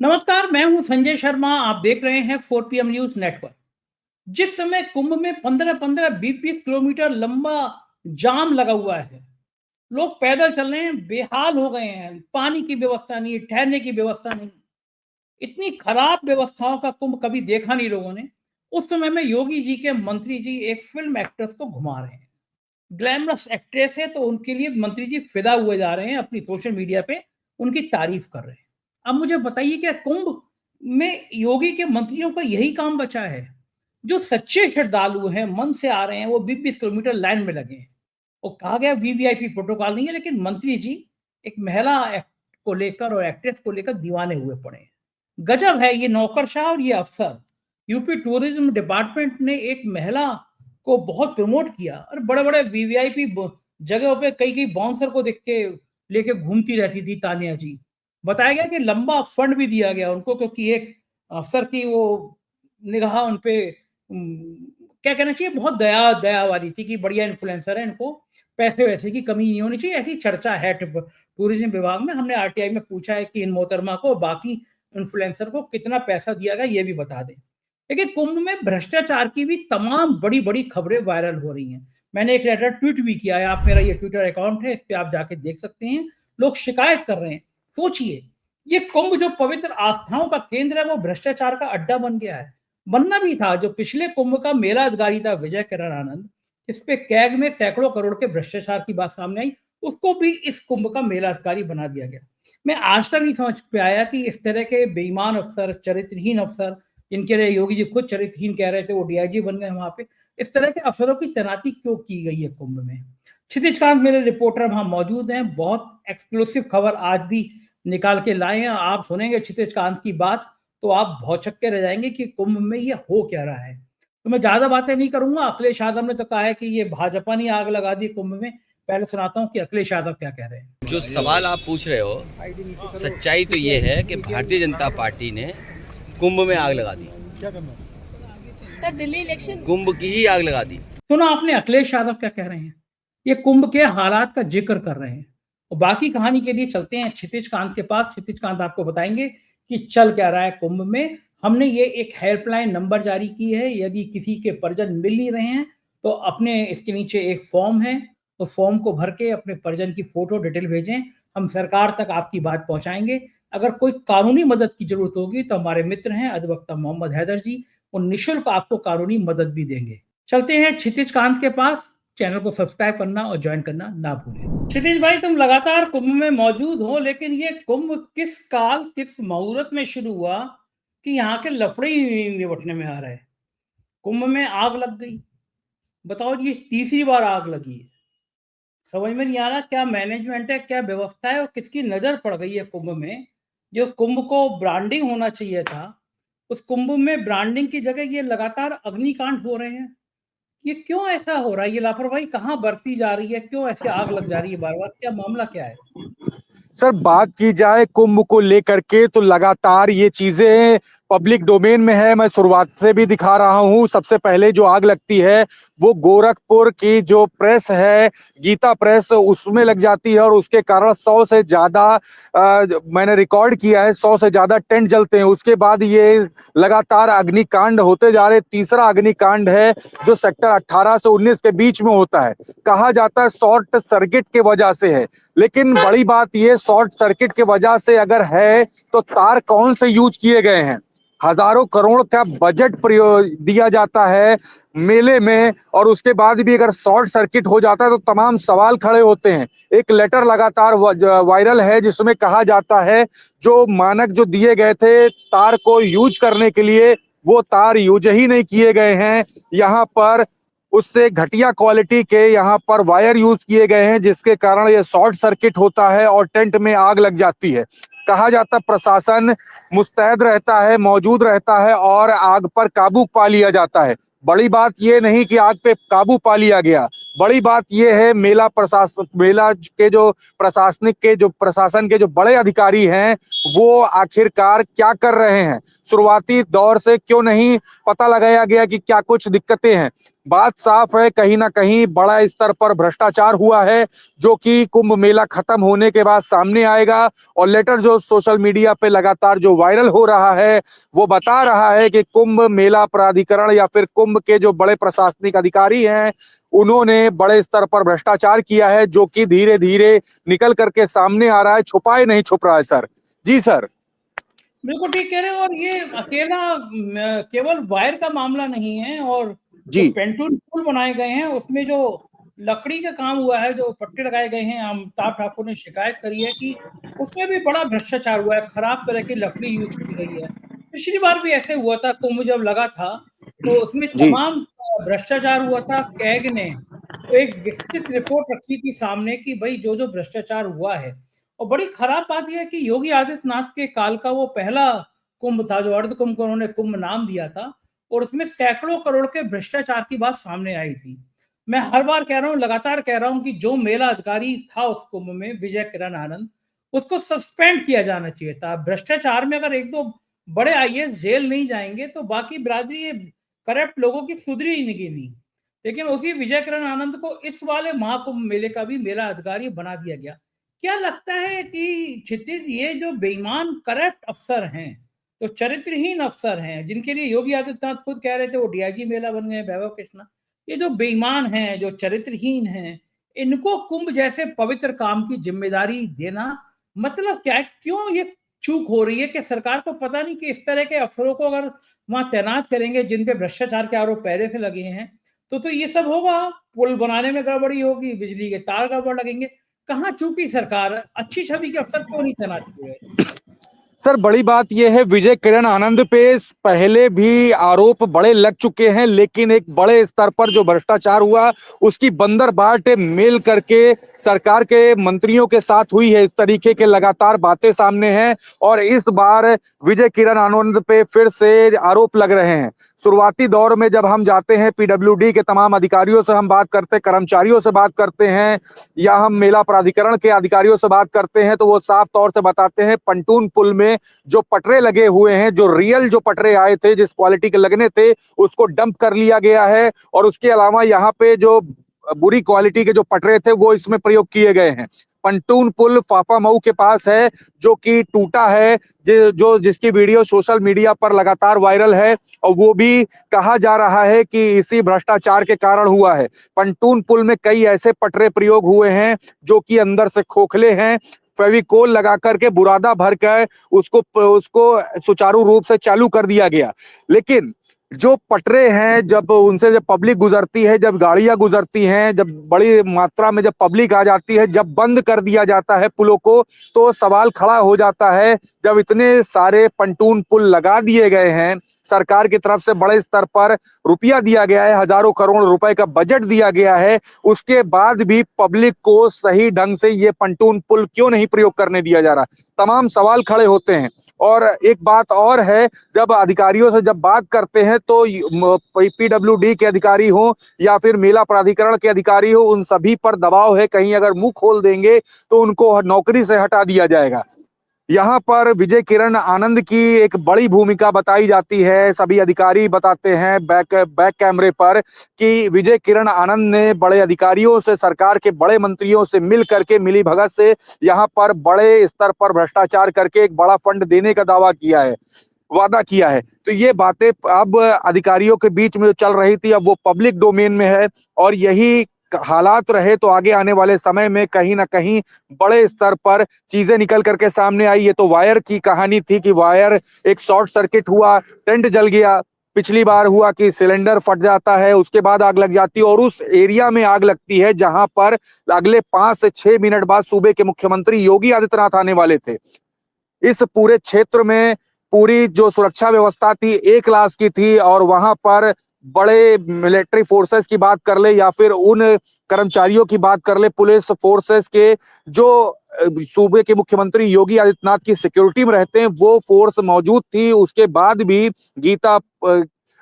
नमस्कार, मैं हूं संजय शर्मा। आप देख रहे हैं 4 पीएम न्यूज नेटवर्क। जिस समय कुंभ में 15-15, 20-20 किलोमीटर लंबा जाम लगा हुआ है, लोग पैदल चल रहे हैं, बेहाल हो गए हैं। पानी की व्यवस्था नहीं, ठहरने की व्यवस्था नहीं। इतनी खराब व्यवस्थाओं का कुंभ कभी देखा नहीं लोगों ने। उस समय में योगी जी के मंत्री जी एक फिल्म एक्ट्रेस को घुमा रहे हैं। ग्लैमरस एक्ट्रेस है तो उनके लिए मंत्री जी फिदा हुए जा रहे हैं, अपनी सोशल मीडिया पे उनकी तारीफ कर रहे हैं। अब मुझे बताइए, क्या कुंभ में योगी के मंत्रियों का यही काम बचा है? जो सच्चे श्रद्धालु हैं, मन से आ रहे हैं, वो 20-20 किलोमीटर लाइन में लगे हैं। वो कहा गया वीवीआईपी प्रोटोकॉल नहीं है, लेकिन मंत्री जी एक महिला को लेकर और एक्ट्रेस को लेकर दीवाने हुए पड़े हैं। गजब है, ये नौकरशाह और ये अफसर। यूपी टूरिज्म डिपार्टमेंट ने एक महिला को बहुत प्रमोट किया और बड़े-बड़े वीवीआईपी जगहों पे कई-कई बाउंसर को देख के लेके घूमती रहती थी तानिया जी। बताया गया कि लंबा फंड भी दिया गया उनको, क्योंकि एक अफसर की वो निगाह उन पे क्या कहना चाहिए, बहुत दया दया वाली थी कि बढ़िया इन्फ्लुएंसर है, इनको पैसे-वैसे की कमी नहीं होनी चाहिए। ऐसी चर्चा है टूरिज्म विभाग में। हमने आरटीआई में पूछा है कि इन मोहतरमा को और बाकी इन्फ्लुएंसर को कितना पैसा दिया गया, ये भी बता दें। देखिए, कुंभ में भ्रष्टाचार की भी तमाम बड़ी-बड़ी खबरें वायरल हो रही हैं। मैंने एक लेटर ट्वीट भी किया है, आप मेरा ये ट्विटर अकाउंट है, इस पे आप जाके देख सकते हैं। लोग शिकायत कर रहे हैं। सोचिए, ये कुंभ जो पवित्र आस्थाओं का केंद्र है, वो भ्रष्टाचार का अड्डा बन गया है। बनना भी था। जो पिछले कुंभ का मेला अधिकारी था विजय किरण आनंद, इस पे कैग में सैकड़ों करोड़ के भ्रष्टाचार की बात सामने आई, उसको भी इस कुंभ का मेला अधिकारी बना दिया गया। मैं आज तक नहीं समझ पे आया कि इस तरह के बेईमान अफसर, चरित्रहीन अफसर, जिनके लिए योगी जी खुद चरित्रहीन कह रहे थे, वो डीआईजी बन गए वहां पे। इस तरह के अफसरों की तैनाती क्यों की गई है कुंभ में? क्षितिज कांत मेरे रिपोर्टर वहां मौजूद हैं, बहुत एक्सक्लूसिव खबर आज भी निकाल के लाए हैं। आप सुनेंगे क्षितिज कांत की बात तो आप भौचक्के रह जाएंगे कि कुंभ में ये हो क्या रहा है। तो मैं ज्यादा बातें नहीं करूंगा। अखिलेश यादव ने तो कहा है कि ये भाजपा ने आग लगा दी कुंभ में। पहले सुनाता हूं कि अखिलेश यादव क्या कह रहे हैं। जो सवाल आप पूछ रहे हो, सच्चाई तो ये है कि भारतीय जनता पार्टी ने कुंभ में आग लगा दी। सर, दिल्ली इलेक्शन कुंभ की ही आग लगा दी। सुना आपने अखिलेश यादव क्या कह रहे हैं? ये कुंभ के हालात का जिक्र कर रहे हैं। और बाकी कहानी के लिए चलते हैं क्षितिज कांत के पास। क्षितिज कांत आपको बताएंगे कि चल क्या रहा है कुंभ में। हमने ये एक हेल्पलाइन नंबर जारी की है, यदि किसी के परिजन मिल नहीं रहे हैं तो अपने इसके नीचे एक फॉर्म है, तो फॉर्म को भर के अपने परिजन की फोटो डिटेल भेजें। हम सरकार तक आपकी बात पहुंचाएंगे। अगर कोई कानूनी मदद की जरूरत होगी तो हमारे मित्र हैं अधिवक्ता मोहम्मद हैदर जी, वो निःशुल्क आपको कानूनी मदद भी देंगे। चलते हैं क्षितिज कांत के पास। चैनल को सब्सक्राइब करना और ज्वाइन करना ना भूलें। क्षितिज भाई, तुम लगातार कुंभ में मौजूद हो, लेकिन ये कुंभ किस काल, किस मुहूर्त में शुरू हुआ कि यहाँ के लफड़े ही निपटने में आ रहे हैं? कुंभ में आग लग गई। बताओ, ये तीसरी बार आग लगी है। समझ में नहीं आ रहा क्या मैनेजमेंट है, क्या व्यवस्था है और किसकी नजर पड़ गई है कुंभ में। जो कुंभ को ब्रांडिंग होना चाहिए था, उस कुंभ में ब्रांडिंग की जगह ये लगातार अग्निकांड हो रहे हैं। ये क्यों ऐसा हो रहा है? ये लापरवाही कहाँ बरती जा रही है? क्यों ऐसे आग लग जा रही है बार बार? क्या मामला क्या है? सर, बात की जाए कुंभ को लेकर के तो लगातार ये चीजें पब्लिक डोमेन में है। मैं शुरुआत से भी दिखा रहा हूं। सबसे पहले जो आग लगती है वो गोरखपुर की जो प्रेस है, गीता प्रेस, उसमें लग जाती है और उसके कारण 100 से ज्यादा मैंने रिकॉर्ड किया है, 100 से ज्यादा टेंट जलते हैं। उसके बाद ये लगातार अग्निकांड होते जा रहे। तीसरा अग्निकांड है जो सेक्टर 18 से 19 के बीच में होता है। कहा जाता है शॉर्ट सर्किट की वजह से है, लेकिन बड़ी बात ये, शॉर्ट सर्किट की वजह से अगर है तो तार कौन से यूज किए गए हैं? हजारों करोड़ का बजट दिया जाता है मेले में, और उसके बाद भी अगर शॉर्ट सर्किट हो जाता है तो तमाम सवाल खड़े होते हैं। एक लेटर लगातार वायरल है जिसमें कहा जाता है जो मानक जो दिए गए थे तार को यूज करने के लिए, वो तार यूज ही नहीं किए गए हैं। यहाँ पर उससे घटिया क्वालिटी के यहाँ पर वायर यूज किए गए हैं, जिसके कारण ये शॉर्ट सर्किट होता है और टेंट में आग लग जाती है। कहा जाता है प्रशासन मुस्तैद रहता है, मौजूद रहता है और आग पर काबू पा लिया जाता है। बड़ी बात ये नहीं कि आग पे काबू पा लिया गया, बड़ी बात ये है मेला के जो प्रशासन के जो बड़े अधिकारी हैं वो आखिरकार क्या कर रहे हैं। शुरुआती दौर से क्यों नहीं पता लगाया गया कि क्या कुछ दिक्कतें हैं। बात साफ है, कहीं ना कहीं बड़ा स्तर पर भ्रष्टाचार हुआ है, जो कि कुंभ मेला खत्म होने के बाद सामने आएगा। और लेटर जो सोशल मीडिया पे लगातार जो वायरल हो रहा है वो बता रहा है कि कुंभ मेला प्राधिकरण या फिर कुंभ के जो बड़े प्रशासनिक अधिकारी हैं उन्होंने बड़े स्तर पर भ्रष्टाचार किया है, जो कि धीरे धीरे निकल करके सामने आ रहा है, छुपाए नहीं छुप रहा है सर। जी सर। बिल्कुल ठीक कह रहे हो। और ये अकेला केवल वायर का मामला नहीं है, और जो जी पेंटून पुल बनाए गए हैं उसमें जो लकड़ी का काम हुआ है, जो पट्टे लगाए गए हैं, अमिताभ ठाकुर ने शिकायत करी है कि उसमें भी बड़ा भ्रष्टाचार हुआ है, खराब तरह की लकड़ी यूज की गई है। पिछली बार भी ऐसे हुआ था, कुंभ जब लगा था तो उसमें जी तमाम भ्रष्टाचार हुआ था। कैग ने तो एक विस्तृत रिपोर्ट रखी थी सामने कि भाई जो जो भ्रष्टाचार हुआ है। और बड़ी खराब बात यह है कि योगी आदित्यनाथ के काल का वो पहला कुंभ था जो अर्ध कुंभ को उन्होंने कुंभ नाम दिया था, और उसमें सैकड़ों करोड़ के भ्रष्टाचार की बात सामने आई थी। मैं हर बार कह रहा हूं, लगातार कह रहा हूं कि जो मेला अधिकारी था उस कुंभ में, विजय किरण आनंद, उसको सस्पेंड किया जाना चाहिए था। भ्रष्टाचार में अगर एक दो बड़े आईएएस जेल नहीं जाएंगे तो बाकी बिरादरी ये करप्ट लोगों की सुधरी ही नहीं। लेकिन उसी विजय किरण आनंद को इस वाले महाकुंभ मेले का भी मेला अधिकारी बना दिया गया। क्या लगता है कि क्षितिज, ये जो बेईमान करप्ट अफसर हैं, जो चरित्रहीन अफसर हैं, जिनके लिए योगी आदित्यनाथ खुद कह रहे थे वो डीआईजी मेला बन गए, वैभव कृष्णा, ये जो बेईमान हैं, जो चरित्रहीन हैं, इनको कुंभ जैसे पवित्र काम की जिम्मेदारी देना मतलब क्या है? क्यों ये चूक हो रही है कि सरकार को पता नहीं कि इस तरह के अफसरों को अगर वहां तैनात करेंगे जिन पे भ्रष्टाचार के आरोप पहले से लगे हैं, तो ये सब होगा। पुल बनाने में गड़बड़ी होगी, बिजली के तार गड़बड़ लगेंगे। कहाँ चूकी सरकार? अच्छी छवि के अफसर क्यों नहीं तैनात किए गए? सर, बड़ी बात यह है विजय किरण आनंद पे पहले भी आरोप बड़े लग चुके हैं, लेकिन एक बड़े स्तर पर जो भ्रष्टाचार हुआ उसकी बंदरबाट मेल करके सरकार के मंत्रियों के साथ हुई है। इस तरीके के लगातार बातें सामने हैं और इस बार विजय किरण आनंद पे फिर से आरोप लग रहे हैं। शुरुआती दौर में जब हम जाते हैं पीडब्ल्यूडी के तमाम अधिकारियों से हम बात करते हैं, कर्मचारियों से बात करते हैं या हम मेला प्राधिकरण के अधिकारियों से बात करते हैं, तो वो साफ तौर से बताते हैं पंटून पुल में जो पटरे लगे हुए हैं, जो रियल जो पटरे आए थे, जिस क्वालिटी के लगने थे, उसको डंप कर लिया गया है। और उसके अलावा यहाँ पे जो बुरी क्वालिटी के जो पटरे थे वो इसमें प्रयोग किए गए हैं। पंटून पुल फाफामऊ के पास है जो कि टूटा है, जिसकी वीडियो सोशल मीडिया पर लगातार वायरल है और वो भी कहा जा रहा है कि इसी भ्रष्टाचार के कारण हुआ है। पंटून पुल में कई ऐसे पटरे प्रयोग हुए हैं जो कि अंदर से खोखले हैं, फेविकोल लगा करके बुरादा भर कर उसको सुचारू रूप से चालू कर दिया गया। लेकिन जो पटरे हैं, जब उनसे जब पब्लिक गुजरती है, जब गाड़ियां गुजरती हैं, जब बड़ी मात्रा में जब पब्लिक आ जाती है, जब बंद कर दिया जाता है पुलों को, तो सवाल खड़ा हो जाता है। जब इतने सारे पंटून पुल लगा दिए गए हैं, सरकार की तरफ से बड़े स्तर पर रुपया दिया गया है, हजारों करोड़ रुपए का बजट दिया गया है, उसके बाद भी पब्लिक को सही ढंग से ये पंटून पुल क्यों नहीं प्रयोग करने दिया जा रहा? तमाम सवाल खड़े होते हैं। और एक बात और है, जब अधिकारियों से जब बात करते हैं तो पीडब्ल्यूडी के अधिकारी हो या फिर मेला प्राधिकरण के अधिकारी हो, उन सभी पर दबाव है, कहीं अगर मुंह खोल देंगे तो उनको नौकरी से हटा दिया जाएगा। यहाँ पर विजय किरण आनंद की एक बड़ी भूमिका बताई जाती है। सभी अधिकारी बताते हैं बैक कैमरे पर कि विजय किरण आनंद ने बड़े अधिकारियों से, सरकार के बड़े मंत्रियों से मिल करके, मिली भगत से यहाँ पर बड़े स्तर पर भ्रष्टाचार करके एक बड़ा फंड देने का दावा किया है, वादा किया है। तो ये बातें अब अधिकारियों के बीच में जो चल रही थी, अब वो पब्लिक डोमेन में है और यही हालात रहे तो आगे आने वाले समय में कहीं ना कहीं बड़े स्तर पर चीजें निकल करके सामने आई। ये तो वायर की कहानी थी कि वायर एक शॉर्ट सर्किट हुआ, टेंट जल गया। पिछली बार हुआ कि सिलेंडर फट जाता है, उसके बाद आग लग जाती है और उस एरिया में आग लगती है जहां पर अगले 5 से 6 मिनट बाद सूबे के मुख्यमंत्री योगी आदित्यनाथ आने वाले थे। इस पूरे क्षेत्र में पूरी जो सुरक्षा व्यवस्था थी एक क्लास की थी और वहां पर बड़े मिलिट्री फोर्सेस की बात कर ले या फिर उन कर्मचारियों की बात कर ले, पुलिस फोर्सेस के जो सूबे के मुख्यमंत्री योगी आदित्यनाथ की सिक्योरिटी में रहते हैं, वो फोर्स मौजूद थी। उसके बाद भी गीता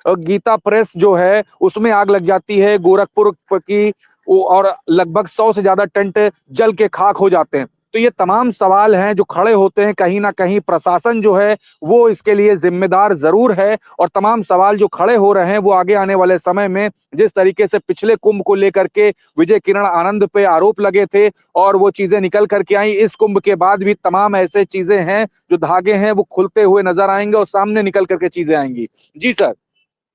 गीता प्रेस जो है उसमें आग लग जाती है, गोरखपुर की और लगभग 100 से ज्यादा टेंट जल के खाक हो जाते हैं। तो ये तमाम सवाल हैं जो खड़े होते हैं, कहीं ना कहीं प्रशासन जो है वो इसके लिए जिम्मेदार जरूर है, और तमाम सवाल जो खड़े हो रहे हैं वो आगे आने वाले समय में, जिस तरीके से पिछले कुंभ को लेकर के विजय किरण आनंद पे आरोप लगे थे और वो चीजें निकल करके आई, इस कुंभ के बाद भी तमाम ऐसे चीजें हैं जो धागे हैं वो खुलते हुए नजर आएंगे और सामने निकल करके चीजें आएंगी। जी सर।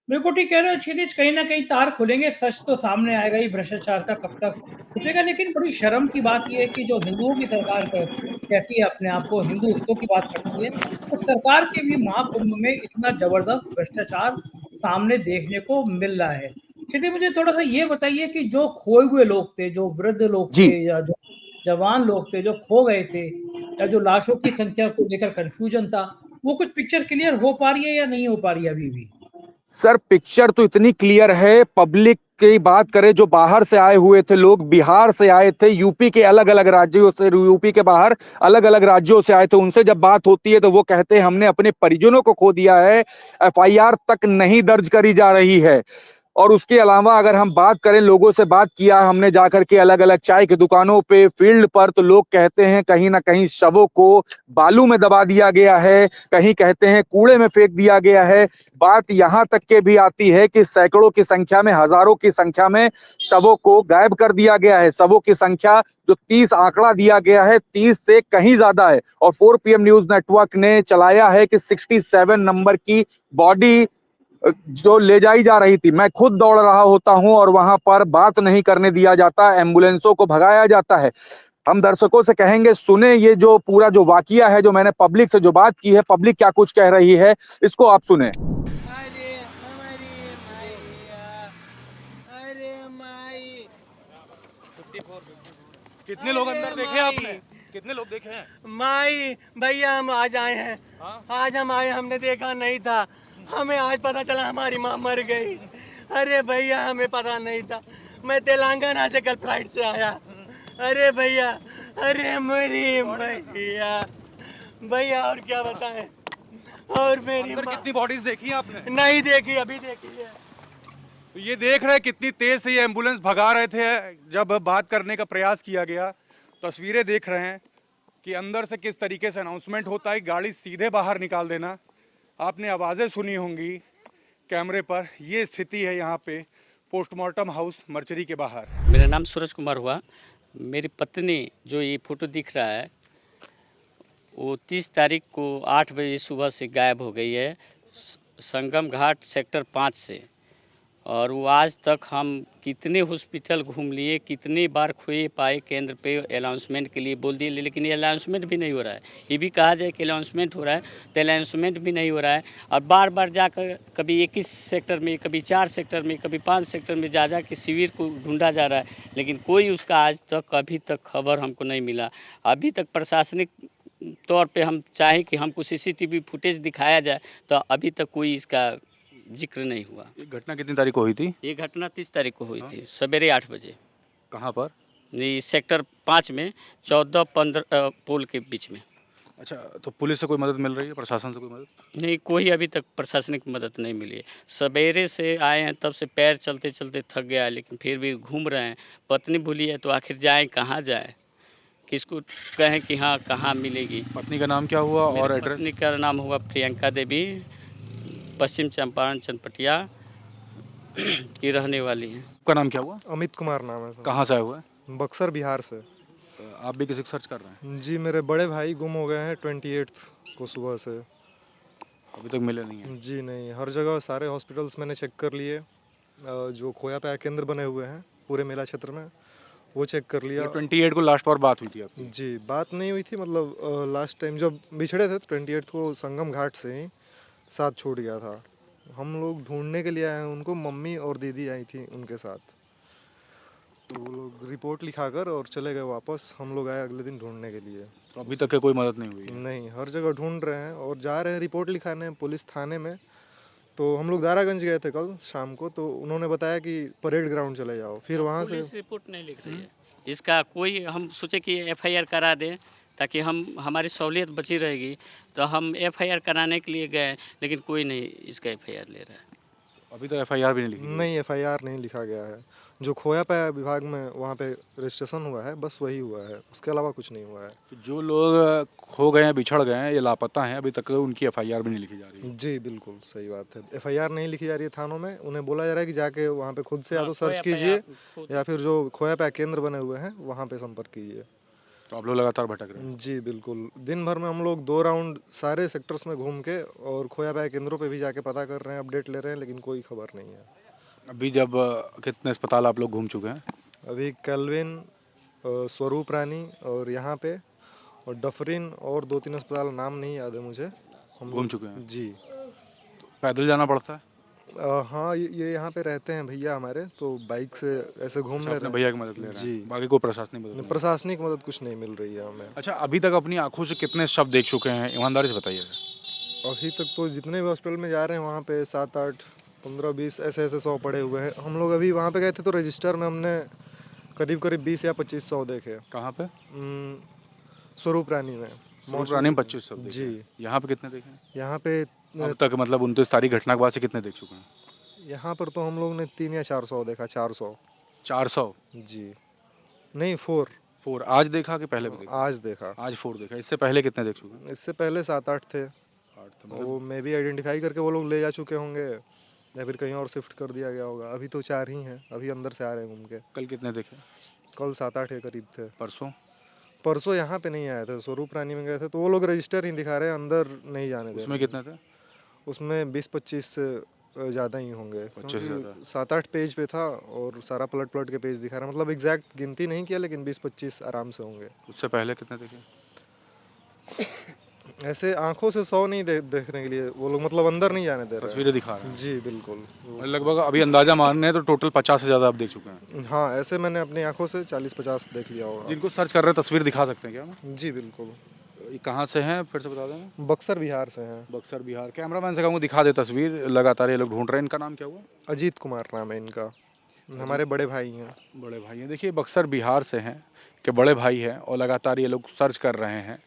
बिल्कुल ठीक कह रहे हो क्षितिज, कहीं ना कहीं तार खुलेंगे, सच तो सामने आएगा ही, भ्रष्टाचार का कब तक छुपेगा। लेकिन बड़ी शर्म की बात यह है कि जो हिंदुओं की सरकार कहती है अपने आप को, हिंदू हितों की बात करती है, तो सरकार के भी महाकुंभ में इतना जबरदस्त भ्रष्टाचार सामने देखने को मिल रहा है। क्षितिज, मुझे थोड़ा सा ये बताइए कि जो खोए हुए लोग थे, जो वृद्ध लोग जी थे, या जो जवान लोग थे जो खो गए थे, या जो लाशों की संख्या को लेकर कंफ्यूजन था, वो कुछ पिक्चर क्लियर हो पा रही है या नहीं हो पा रही है अभी भी? सर, पिक्चर तो इतनी क्लियर है। पब्लिक की बात करें, जो बाहर से आए हुए थे लोग, बिहार से आए थे, यूपी के अलग अलग राज्यों से, यूपी के बाहर अलग अलग राज्यों से आए थे, उनसे जब बात होती है तो वो कहते हैं हमने अपने परिजनों को खो दिया है, एफआईआर तक नहीं दर्ज करी जा रही है। और उसके अलावा अगर हम बात करें, लोगों से बात किया हमने जाकर के अलग अलग चाय की दुकानों पे, फील्ड पर, तो लोग कहते हैं कहीं ना कहीं शवों को बालू में दबा दिया गया है, कहीं कहते हैं कूड़े में फेंक दिया गया है। बात यहां तक के भी आती है कि सैकड़ों की संख्या में, हजारों की संख्या में शवों को गायब कर दिया गया है। शवों की संख्या जो 30 आंकड़ा दिया गया है, 30 से कहीं ज्यादा है। और 4 PM न्यूज नेटवर्क ने चलाया है कि 67 नंबर की बॉडी जो ले जाई जा रही थी, मैं खुद दौड़ रहा होता हूं और वहां पर बात नहीं करने दिया जाता, एम्बुलेंसों को भगाया जाता है। हम दर्शकों से कहेंगे, सुने ये जो पूरा जो वाकया है, जो मैंने पब्लिक से जो बात की है, पब्लिक क्या कुछ कह रही है, इसको आप सुने। अरे हमारी मैया, अरे माई। कितने लोग अंदर देखे आपने? कितने लोग देखे हैं? माई भैया, हम आज आए हैं। आज हम आए, हमने देखा नहीं था, हमें आज पता चला हमारी माँ मर गई। अरे भैया, हमें पता नहीं था, मैं तेलंगाना से कल फ्लाइट से आया। अरे भैया, अरे मेरी भैया, भैया और क्या बताएं। और मेरी अंदर माँ कितनी बॉडीज देखी हैं आपने? नहीं देखी, अभी देखी है। तो ये देख रहे हैं कितनी तेज से ये एम्बुलेंस भगा रहे थे। जब बात करने का प्रयास किया गया, तस्वीरें देख रहे हैं कि अंदर से किस तरीके से अनाउंसमेंट होता है, गाड़ी सीधे बाहर निकाल देना। आपने आवाज़ें सुनी होंगी कैमरे पर। ये स्थिति है यहाँ पे पोस्टमार्टम हाउस मर्चरी के बाहर। मेरा नाम सूरज कुमार हुआ। मेरी पत्नी जो ये फ़ोटो दिख रहा है, वो 30 तारीख को 8 बजे सुबह से गायब हो गई है, संगम घाट सेक्टर 5 से। और वो आज तक हम कितने हॉस्पिटल घूम लिए, कितने बार खोए पाए केंद्र पे अनाउंसमेंट के लिए बोल दिए, लेकिन ये अनाउंसमेंट भी नहीं हो रहा है। ये भी कहा जाए कि अनाउंसमेंट हो रहा है, तो अनाउंसमेंट भी नहीं हो रहा है। और बार बार जाकर कभी 21 सेक्टर में, कभी 4 सेक्टर में, कभी 5 सेक्टर में जा के शिविर को ढूंढा जा रहा है, लेकिन कोई उसका आज तक अभी तक खबर हमको नहीं मिला। अभी तक प्रशासनिक तौर पे हम चाहें कि हमको CCTV फुटेज दिखाया जाए, तो अभी तक कोई इसका जिक्र नहीं हुआ। ये घटना कितनी तारीख को हुई थी? ये घटना 30 तारीख को हुई थी, सवेरे 8 बजे। कहाँ पर? ये सेक्टर 5 में 14-15 पोल के बीच में। अच्छा, तो पुलिस से कोई मदद मिल रही है, प्रशासन से कोई मदद? नहीं, कोई अभी तक प्रशासनिक मदद नहीं मिली है। सवेरे से आए हैं, तब से पैर चलते चलते थक गया है, लेकिन फिर भी घूम रहे हैं। पत्नी भूली है तो आखिर जाएं कहाँ जाएं, किसको कहें कि हाँ कहाँ मिलेगी। पत्नी का नाम क्या हुआ और मेरी एड्रेस? पत्नी का नाम हुआ प्रियंका देवी, पश्चिम चंपारण चनपटिया की रहने वाली हैं। आपका नाम क्या हुआ? अमित कुमार नाम है सर। कहाँ से आए हुए हैं? बक्सर बिहार से। आप भी किसी को सर्च कर रहे हैं? जी, मेरे बड़े भाई गुम हो गए हैं 28 को सुबह से। अभी तक मिले नहीं है? जी नहीं, हर जगह सारे हॉस्पिटल्स मैंने चेक कर लिए, जो खोया पाया केंद्र बने हुए हैं पूरे मेला क्षेत्र में, वो चेक कर लिया। 28 को लास्ट बार बात हुई थी आपकी? जी, बात नहीं हुई थी, मतलब लास्ट टाइम जब बिछड़े थे तो 28 को संगम घाट से ही साथ छूट गया था। हम लोग ढूंढने के लिए आए हैं उनको, मम्मी और दीदी आई थी उनके साथ, तो वो लोग रिपोर्ट लिखाकर और चले गए वापस। हम लोग आए अगले दिन ढूंढने के लिए। तो अभी तक कोई मदद नहीं हुई है? नहीं, हर जगह ढूंढ रहे हैं और जा रहे हैं रिपोर्ट लिखाने पुलिस थाने में। तो हम लोग दारागंज गए थे कल शाम को, तो उन्होंने बताया कि परेड ग्राउंड चले जाओ, फिर वहाँ से पुलिस रिपोर्ट नहीं लिख रही है इसका कोई। हम सोचे कि FIR करा दें ताकि हमारी सहूलियत बची रहेगी, तो हम FIR कराने के लिए गए, लेकिन कोई नहीं इसका FIR ले रहा है। अभी तो एफआईआर भी नहीं लिखी गई। नहीं, एफआईआर नहीं लिखा गया है। जो खोया पाया विभाग में वहाँ पे रजिस्ट्रेशन हुआ है, बस वही हुआ है, उसके अलावा कुछ नहीं हुआ है। तो जो लोग खो गए हैं, बिछड़ गए हैं, ये लापता हैं, अभी तक उनकी एफआईआर भी नहीं लिखी जा रही है। जी बिल्कुल सही बात है। एफआईआर नहीं लिखी जा रही है थानों में, उन्हें बोला जा रहा है कि जाके वहाँ पे खुद से या तो सर्च कीजिए या फिर जो खोया पाया केंद्र बने हुए हैं वहाँ पे संपर्क कीजिए। तो आप लोग लगातार भटक रहे हैं। जी बिल्कुल, दिन भर में हम लोग 2 राउंड सारे सेक्टर्स में घूम के और खोया पाया केंद्रों पे भी जाके पता कर रहे हैं, अपडेट ले रहे हैं, लेकिन कोई खबर नहीं है। अभी जब कितने अस्पताल आप लोग घूम चुके हैं? अभी कैल्विन, स्वरूप रानी और यहाँ पे और डफरिन और 2-3 अस्पताल नाम नहीं याद है मुझे। हम घूम चुके हैं। जी। पैदल जाना पड़ता है? हाँ, ये यहाँ पे रहते हैं भैया हमारे, तो बाइक से ऐसे घूम ले अपने रहे हैं। भैया की मदद ले रहे हैं। जी। बाकी कोई प्रशासनिक मदद नहीं। प्रशासनिक मदद कुछ नहीं मिल रही है हमें। अच्छा, अभी तक अपनी आंखों से कितने शव देख चुके हैं, ईमानदारी से बताइए। अभी तक तो जितने भी हॉस्पिटल में जा रहे हैं वहाँ पे 7-8, 15-20 ऐसे 100 पड़े हुए हैं। हम लोग अभी वहाँ पे गए थे तो रजिस्टर में हमने करीब 20 या 2500 देखे। कहाँ पे? स्वरूप रानी में। स्वरूप रानी में 2500 देखे। जी। यहाँ पे कितने देखे हैं? यहाँ पे अब तक मतलब 29 तारीख घटना के बाद से कितने देख चुके हैं? यहाँ पर तो हम लोग ने 3 या 400 देखा। 400। 400? जी नहीं, 4 आज देखा कि पहले भी देखा? आज देखा। आज 4 देखा। इससे पहले कितने देख चुके हैं? इससे पहले 7-8 थे। 8 वो मे भी आइडेंटिफाई करके वो लोग ले जा चुके होंगे या फिर कहीं और शिफ्ट कर दिया गया होगा। अभी तो 4 ही हैं, अभी अंदर से आ रहे हैं घूम के। कल कितने देखे? कल 7-8 के करीब थे। परसों यहाँ पे नहीं आए थे, स्वरूप रानी में गए थे तो वो लोग रजिस्टर ही दिखा रहे हैं, अंदर नहीं जाने दे उसमें रहे। कितने थे? उसमें 20-25 से ज़्यादा ही होंगे, 25 से ज़्यादा। 7-8 पेज पे था और सारा पलट के पेज दिखा रहा है। मतलब एग्जैक्ट गिनती नहीं किया, लेकिन 20-25 आराम से होंगे। उससे पहले कितने देखे? ऐसे आंखों से 100 नहीं देखने के लिए वो लोग, मतलब अंदर नहीं जाने दे रहे हैं। तस्वीरें दिखा रहे हैं। जी बिल्कुल। लगभग अभी अंदाजा मारने हैं तो टोटल 50 से ज़्यादा आप देख चुके हैं। हाँ, ऐसे मैंने अपनी आंखों से 40-50 देख लिया होगा। जिनको सर्च कर रहे हैं तस्वीर दिखा सकते हैं क्या? जी बिल्कुल। ये कहाँ से हैं, फिर से बता दें? बक्सर बिहार से हैं। बक्सर बिहार। कैमरामैन से कहूँगा दिखा दे तस्वीर, लगातार ये लोग ढूंढ रहे हैं। इनका नाम क्या हुआ? अजीत कुमार नाम है इनका, हमारे बड़े भाई हैं। बड़े भाई हैं। देखिए, बक्सर बिहार से हैं कि बड़े भाई हैं और लगातार ये लोग सर्च कर रहे हैं।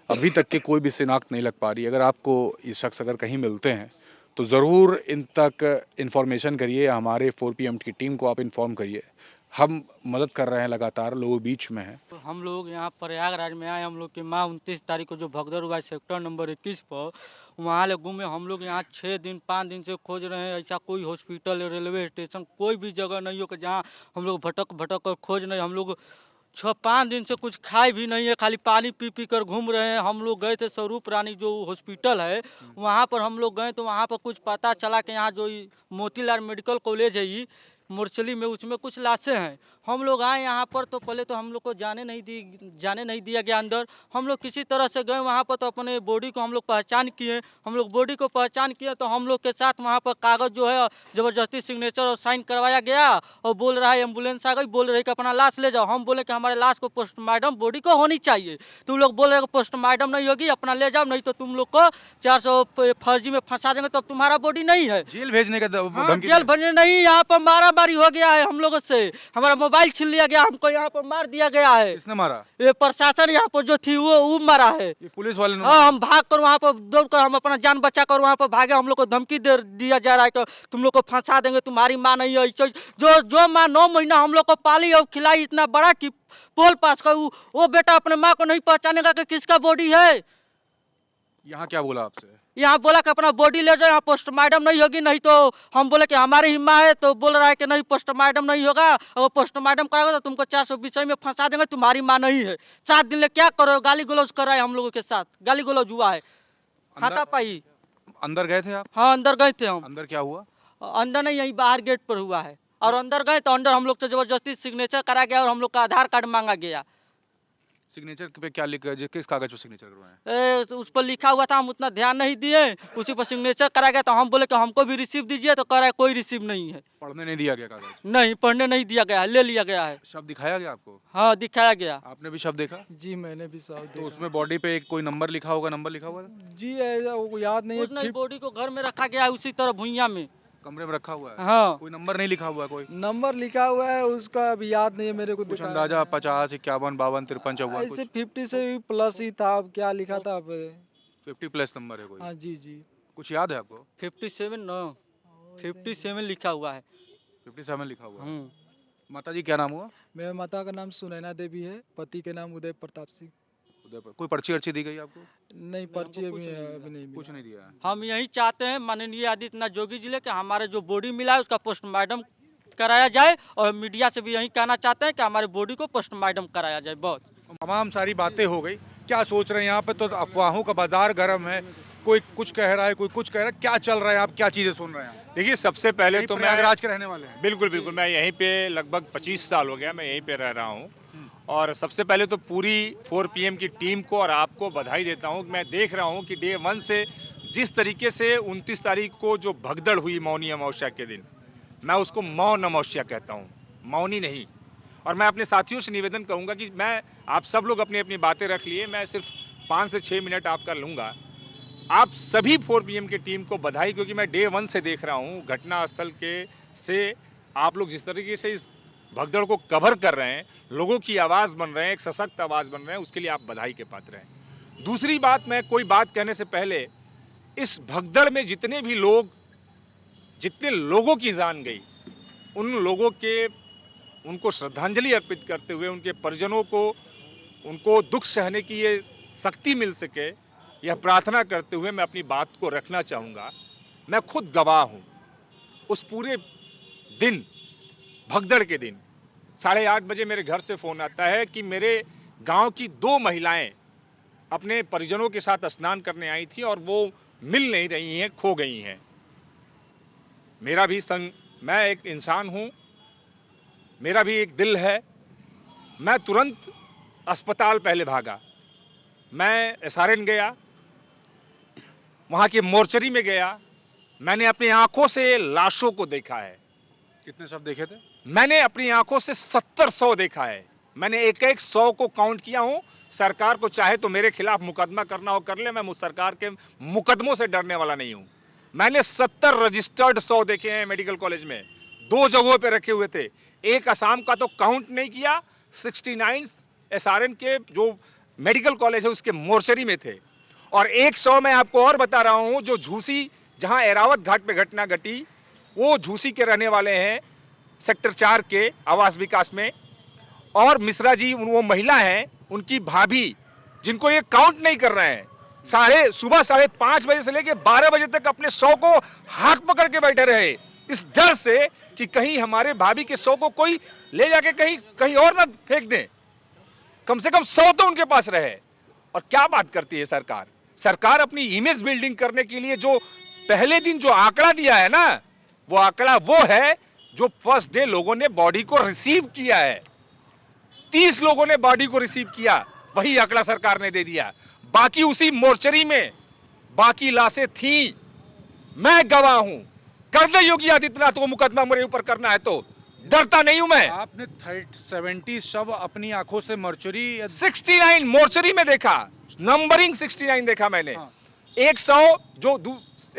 अभी तक के कोई भी शिनाख्त नहीं लग पा रही। अगर आपको ये शख्स अगर कहीं मिलते हैं तो ज़रूर इन तक इन्फॉर्मेशन करिए, हमारे 4PM की टीम को आप इन्फॉर्म करिए। हम मदद कर रहे हैं, लगातार लोगों बीच में हैं। तो हम लोग यहाँ प्रयागराज में आए। हम लोग की माँ 29 तारीख को जो भगदड़ हुआ है सेक्टर नंबर 21 पर, वहाँ ले घूमे। हम लोग यहाँ 6 दिन 5 दिन से खोज रहे हैं। ऐसा कोई हॉस्पिटल, रेलवे स्टेशन, कोई भी जगह नहीं हो कि जहाँ हम लोग भटक कर खोज नहीं। हम लोग 6-5 दिन से कुछ खाए भी नहीं है, खाली पानी पी कर घूम रहे हैं। हम लोग गए थे स्वरूप रानी जो हॉस्पिटल है, वहाँ पर हम लोग गए तो वहाँ पर कुछ पता चला कि यहाँ जो मोतीलाल मेडिकल कॉलेज है ये मुरसली में, उसमें कुछ लाशें हैं। हम लोग आए यहाँ पर तो पहले तो हम लोग को जाने नहीं दिया गया अंदर। हम लोग किसी तरह से गए वहाँ पर तो अपने बॉडी को हम लोग पहचान किए। हम लोग बॉडी को पहचान किए तो हम लोग के साथ वहाँ पर कागज़ जो है ज़बरदस्ती सिग्नेचर और साइन करवाया गया और बोल रहा है एम्बुलेंस आ गई, बोल रही कि अपना लाश ले जाओ। हम बोले कि हमारे लाश को पोस्टमार्टम बॉडी को होनी चाहिए। तुम लोग बोल रहे हो पोस्टमार्टम नहीं होगी, अपना ले जाओ, नहीं तो तुम लोग को 400 फर्जी में फंसा देंगे, तो तुम्हारा बॉडी नहीं है। जेल भेजने का धमकी? जेल भेजने नहीं, यहाँ पर मारामारी हो गया है हम लोगों से। हमारा मोबाइल छीन लिया गया, हमको यहाँ पर मार दिया गया है। किसने मारा? ये प्रशासन यहाँ पर जो थी वो मारा है। ये पुलिस वाले ने? हाँ, हम भाग कर वहाँ पर दौड़ कर हम अपना जान बचा कर वहाँ पर भागे। हम लोग को धमकी दे दिया जा रहा है कि तुम लोग को फंसा देंगे, तुम्हारी माँ नहीं है। ऐसे जो माँ 9 महीना हम लोग को पाली और खिलाई इतना बड़ा कि पोल पास कर, वो बेटा अपने माँ को नहीं पहचानेगा कि किसका बॉडी है। यहाँ क्या बोला आपसे? यहाँ बोला कि अपना बॉडी ले जाओ, यहाँ पोस्टमार्टम नहीं होगी। नहीं तो हम बोले कि हमारी ही माँ है, तो बोल रहा है कि नहीं पोस्टमार्टम नहीं होगा, और पोस्टमार्टम कराओगे तो तुमको 420 में फंसा देंगे, तुम्हारी माँ नहीं है। 7 दिन ले क्या करो, गाली गलौज कर रहा है हम लोगों के साथ, गाली गलौज हुआ है। खाता पाई। अंदर गए थे आप? हाँ, अंदर गए थे हम। अंदर क्या हुआ? अंदर नहीं, यहीं बाहर गेट पर हुआ है। और अंदर गए तो अंदर हम लोग से जबरदस्ती सिग्नेचर करा गया और हम लोग का आधार कार्ड मांगा गया। सिग्नेचर पे क्या लिखा है? किस कागज पे सिग्नेचर करवाए? उस पर लिखा हुआ था, हम उतना ध्यान नहीं दिए। उसी पर सिग्नेचर करा गया तो हम बोले कि हमको भी रिसीव दीजिए, तो कह रहा है कोई रिसीव नहीं है। पढ़ने नहीं दिया गया कागज? नहीं, पढ़ने नहीं दिया गया है, ले लिया गया है। शव दिखाया गया आपको? हाँ, दिखाया गया। आपने भी शव देखा? जी मैंने भी शव तो उसमें बॉडी पे कोई नंबर लिखा होगा? नंबर लिखा हुआ जी वो याद नहीं है। बॉडी को घर में रखा गया है उसी तरह भुइयां में, कमरे में रखा हुआ है? हाँ। कोई नंबर नहीं लिखा हुआ है? कोई नंबर लिखा हुआ है उसका अभी याद नहीं है मेरे को। कुछ अंदाजा 50, 51, 52, 53, 54? ऐसे 50 से भी प्लस ही था। अब क्या लिखा था? 50 प्लस नंबर है कोई? हाँ जी। कुछ याद है आपको? 57 न 57 लिखा हुआ है। 57 लिखा हुआ है। हम्म। माता जी क्या नाम हुआ? मेरे माता का नाम सुनैना देवी है, पति के नाम उदय प्रताप सिंह। उदयपुर। कोई पर्ची अर्ची दी गई आपको? नहीं, पर्ची अभी नहीं कुछ मिला। नहीं दिया है। हम यही चाहते हैं माननीय आदित्यनाथ जोगी जिले के हमारे जो बॉडी मिला है उसका पोस्टमार्टम कराया जाए, और मीडिया से भी यही कहना चाहते हैं कि हमारे बॉडी को पोस्टमार्टम कराया जाए। बहुत तमाम सारी बातें हो गई, क्या सोच रहे हैं यहाँ पे? तो अफवाहों का बाजार गर्म है, कोई कुछ कह रहा है, कोई कुछ कह रहा है, क्या चल रहा है? आप क्या चीजें सुन रहे हैं? देखिए, सबसे पहले तो मैं प्रयागराज के रहने वाले हैं। बिल्कुल बिल्कुल, मैं यहीं पे लगभग 25 साल हो गया मैं यहीं पे रह रहा हूँ। और सबसे पहले तो पूरी 4 PM की टीम को और आपको बधाई देता हूँ। मैं देख रहा हूँ कि डे 1 से जिस तरीके से 29 तारीख को जो भगदड़ हुई मौनी अमावस्या के दिन, मैं उसको मौन अमावस्या कहता हूँ, मौनी नहीं। और मैं अपने साथियों से निवेदन करूँगा कि मैं आप सब लोग अपनी अपनी बातें रख लिए, मैं सिर्फ 5 से 6 मिनट आपका लूँगा। आप सभी 4 PM की टीम को बधाई, क्योंकि मैं डे 1 से देख रहा हूँ घटना स्थल के से आप लोग जिस तरीके से इस भगदड़ को कवर कर रहे हैं, लोगों की आवाज़ बन रहे हैं, एक सशक्त आवाज़ बन रहे हैं, उसके लिए आप बधाई के पात्र हैं। दूसरी बात, मैं कोई बात कहने से पहले इस भगदड़ में जितने भी लोग, जितने लोगों की जान गई, उन लोगों के उनको श्रद्धांजलि अर्पित करते हुए, उनके परिजनों को उनको दुख सहने की ये शक्ति मिल सके, यह प्रार्थना करते हुए मैं अपनी बात को रखना चाहूँगा। मैं खुद गवाह हूँ उस पूरे दिन, भगदड़ के दिन 8:30 बजे मेरे घर से फ़ोन आता है कि मेरे गांव की 2 महिलाएं अपने परिजनों के साथ स्नान करने आई थी और वो मिल नहीं रही हैं, खो गई हैं। मेरा भी मैं एक इंसान हूँ, मेरा भी एक दिल है। मैं तुरंत अस्पताल पहले भागा, मैं SRN गया, वहाँ के मोर्चरी में गया, मैंने अपनी आंखों से लाशों को देखा है। कितने शव देखे थे? मैंने अपनी आंखों से 70-100 देखा है। मैंने एक 100 को काउंट किया हूँ। सरकार को चाहे तो मेरे खिलाफ मुकदमा करना हो कर ले, मैं उस सरकार के मुकदमों से डरने वाला नहीं हूँ। मैंने 70 रजिस्टर्ड 100 देखे हैं मेडिकल कॉलेज में, 2 जगहों पे रखे हुए थे। एक असम का तो काउंट नहीं किया, 69 SRN के जो मेडिकल कॉलेज है उसके मोर्चरी में थे। और 100 मैं आपको और बता रहा हूँ, जो झूसी, जहाँ एरावत घाट पे घटना घटी, वो झूसी के रहने वाले हैं, सेक्टर 4 के आवास विकास में। और मिश्रा जी वो महिला हैं, उनकी भाभी, जिनको ये काउंट नहीं कर रहे हैं, सुबह 5:30 बजे से लेकर 12 बजे तक अपने 100 को हाथ पकड़ के बैठे रहे, इस डर से कि कहीं हमारे भाभी के 100 को कोई ले जाके कहीं और ना फेंक दें। कम से कम 100 तो उनके पास रहे। और क्या बात करती है सरकार? सरकार अपनी इमेज बिल्डिंग करने के लिए जो पहले दिन जो आंकड़ा दिया है ना, वो आंकड़ा वो है जो फर्स्ट डे लोगों ने बॉडी को रिसीव किया है। 30 लोगों ने बॉडी को रिसीव किया, वही आंकड़ा सरकार ने दे दिया। बाकी उसी मोर्चरी में बाकी लाशें थी। मैं गवाह हूं, कर दे योगी आदित्यनाथ को मुकदमा मेरे ऊपर करना है तो, डरता नहीं हूं मैं। आपने 70 शव अपनी आंखों से मोर्चरी 69 मोर्चरी में देखा, नंबरिंग 69 देखा मैंने। हाँ। 100 जो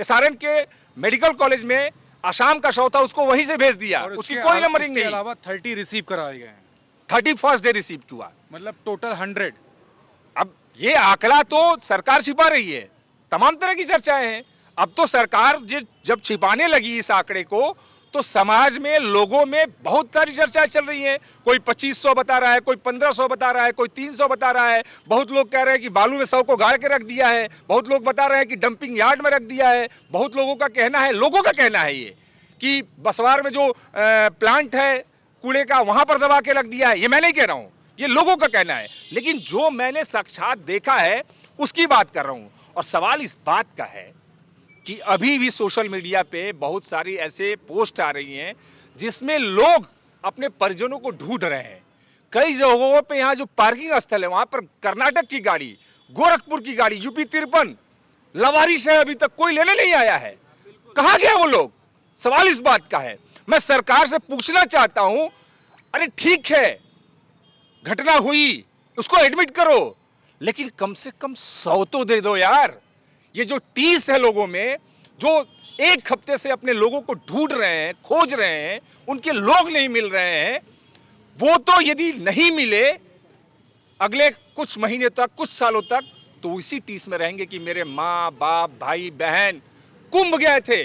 SRN के मेडिकल कॉलेज में आसाम का शव था, उसको वहीं से भेज दिया, उसकी कोई नंबरिंग नहीं। अलावा 30 रिसीव कराए गए हैं। 31st डे रिसीव हुआ, मतलब टोटल 100। अब ये आंकड़ा तो सरकार छिपा रही है, तमाम तरह की चर्चाएं हैं। अब तो सरकार जब छिपाने लगी इस आंकड़े को, तो समाज में, लोगों में बहुत सारी चर्चाएं चल रही हैं। कोई 2500 बता रहा है, कोई 1500 बता रहा है, कोई 300 बता रहा है। बहुत लोग कह रहे हैं कि बालू में 100 को गाड़ के रख दिया है, बहुत लोग बता रहे हैं कि डंपिंग यार्ड में रख दिया है। बहुत लोगों का कहना है ये कि बसवार में जो प्लांट है कूड़े का, वहां पर दबा के रख दिया है। ये मैं नहीं कह रहा हूं, ये लोगों का कहना है। लेकिन जो मैंने साक्षात देखा है उसकी बात कर रहा हूं। और सवाल इस बात का है कि अभी भी सोशल मीडिया पे बहुत सारी ऐसे पोस्ट आ रही हैं जिसमें लोग अपने परिजनों को ढूंढ रहे हैं। कई जगहों पे यहाँ जो पार्किंग स्थल है, वहां पर कर्नाटक की गाड़ी, गोरखपुर की गाड़ी, UP 53 लवारिश है, अभी तक कोई लेने नहीं आया है। कहाँ गए वो लोग? सवाल इस बात का है। मैं सरकार से पूछना चाहता हूं, अरे ठीक है घटना हुई, उसको एडमिट करो, लेकिन कम से कम 100 तो दे दो यार। ये जो 30 है लोगों में, जो 1 हफ्ते से अपने लोगों को ढूंढ रहे हैं, खोज रहे हैं, उनके लोग नहीं मिल रहे हैं, वो तो यदि नहीं मिले अगले कुछ महीने तक, कुछ सालों तक, तो इसी टीस में रहेंगे कि मेरे माँ बाप, भाई बहन कुंभ गए थे,